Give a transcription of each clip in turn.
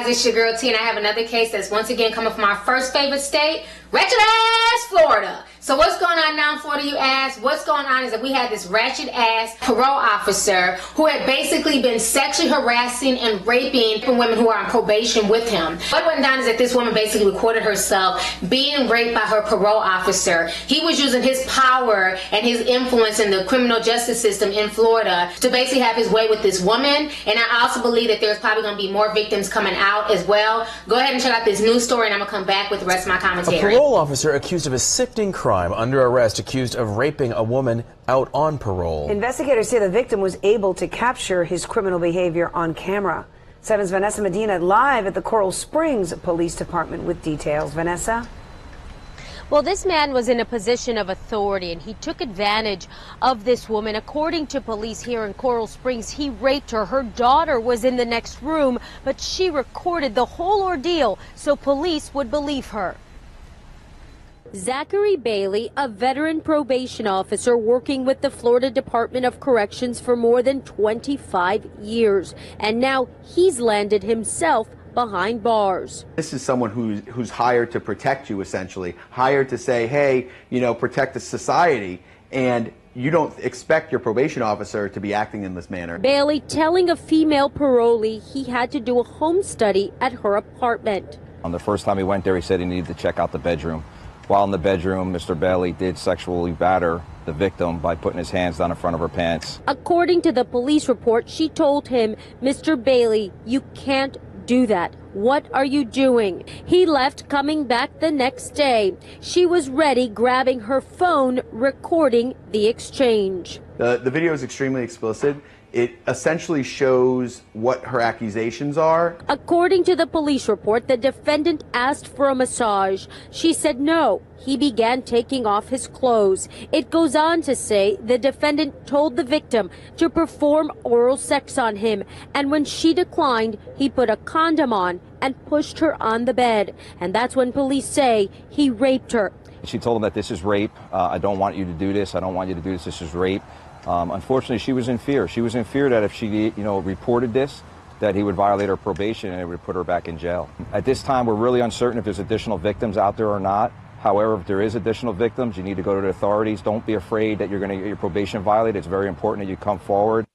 it's your girl T, and I have another case that's once again coming from our first favorite state, Ratchet ass Florida. So what's going on now in Florida, you ask? What's going on is that we had this ratchet ass parole officer who had basically been sexually harassing and raping women who are on probation with him. What went down is that this woman basically recorded herself being raped by her parole officer. He was using his power and his influence in the criminal justice system in Florida to basically have his way with this woman. And I also believe that there's probably going to be more victims coming out as well. Go ahead and check out this news story, and I'm going to come back with the rest of my commentary. A parole officer accused of a sickening crime under arrest, accused of raping a woman out on parole. Investigators say the victim was able to capture his criminal behavior on camera. 7's Vanessa Medina live at the Coral Springs Police Department with details. Vanessa? Well, this man was in a position of authority, and he took advantage of this woman. According to police here in Coral Springs, he raped her. Her daughter was in the next room, but she recorded the whole ordeal so police would believe her. Zachary Bailey, a veteran probation officer working with the Florida Department of Corrections for more than 25 years. And now he's landed himself behind bars. This is someone who's hired to protect you, essentially, hired to say, hey, you know, protect the society, and you don't expect your probation officer to be acting in this manner. Bailey telling a female parolee he had to do a home study at her apartment. On the first time he went there, he said he needed to check out the bedroom. While in the bedroom, Mr. Bailey did sexually batter the victim by putting his hands down in front of her pants. According to the police report, she told him, Mr. Bailey, you can't do that. What are you doing? He left, coming back the next day. She was ready, grabbing her phone, recording the exchange. The video is extremely explicit. It essentially shows what her accusations are. According to the police report, the defendant asked for a massage. She said no. He began taking off his clothes. It goes on to say the defendant told the victim to perform oral sex on him, and when she declined, he put a condom on and pushed her on the bed. And that's when police say he raped her. She told him that this is rape. I don't want you to do this. I don't want you to do this. This is rape. Unfortunately, she was in fear. She was in fear that if she, reported this, that he would violate her probation and it would put her back in jail. At this time, we're really uncertain if there's additional victims out there or not. However, if there is additional victims, you need to go to the authorities. Don't be afraid that you're going to get your probation violated. It's very important that you come forward.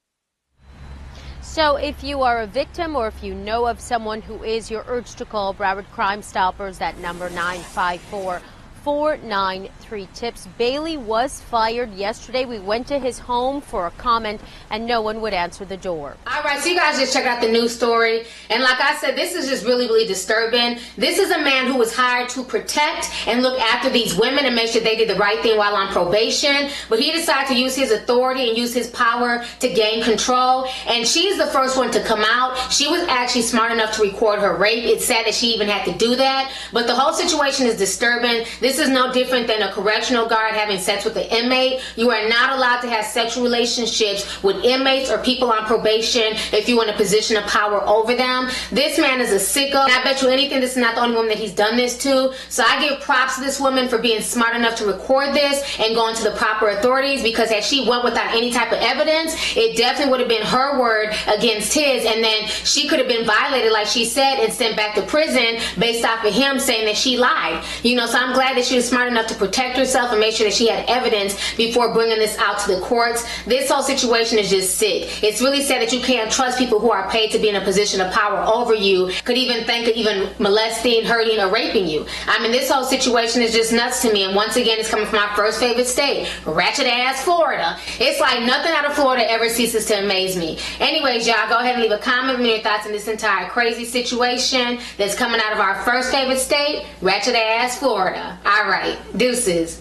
So if you are a victim or if you know of someone who is, you're urged to call Broward Crime Stoppers at number 954-493-TIPS. Bailey was fired yesterday. We went to his home for a comment, and no one would answer the door. All right, so you guys just check out the news story. And like I said, this is just really, really disturbing. This is a man who was hired to protect and look after these women and make sure they did the right thing while on probation. But he decided to use his authority and use his power to gain control. And she's the first one to come out. She was actually smart enough to record her rape. It's sad that she even had to do that. But the whole situation is disturbing. This is no different than a correctional guard having sex with an inmate. You are not allowed to have sexual relationships with inmates or people on probation if you're in a position of power over them. This man is a sicko. And I bet you anything this is not the only woman that he's done this to. So I give props to this woman for being smart enough to record this and going to the proper authorities, because had she went without any type of evidence, it definitely would have been her word against his, and then she could have been violated, like she said, and sent back to prison based off of him saying that she lied. So I'm glad that she was smart enough to protect herself and make sure that she had evidence before bringing this out to the courts. This whole situation is just sick. It's really sad that you can't trust people who are paid to be in a position of power over you, could even think of even molesting, hurting, or raping you. I mean, this whole situation is just nuts to me. And once again, it's coming from my first favorite state, ratchet ass Florida. It's like nothing out of Florida ever ceases to amaze me. Anyways, y'all, go ahead and leave a comment with your thoughts on this entire crazy situation that's coming out of our first favorite state, ratchet ass Florida. All right, deuces.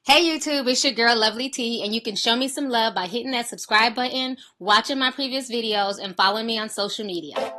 Hey YouTube, it's your girl Lovely T, and you can show me some love by hitting that subscribe button, watching my previous videos, and following me on social media.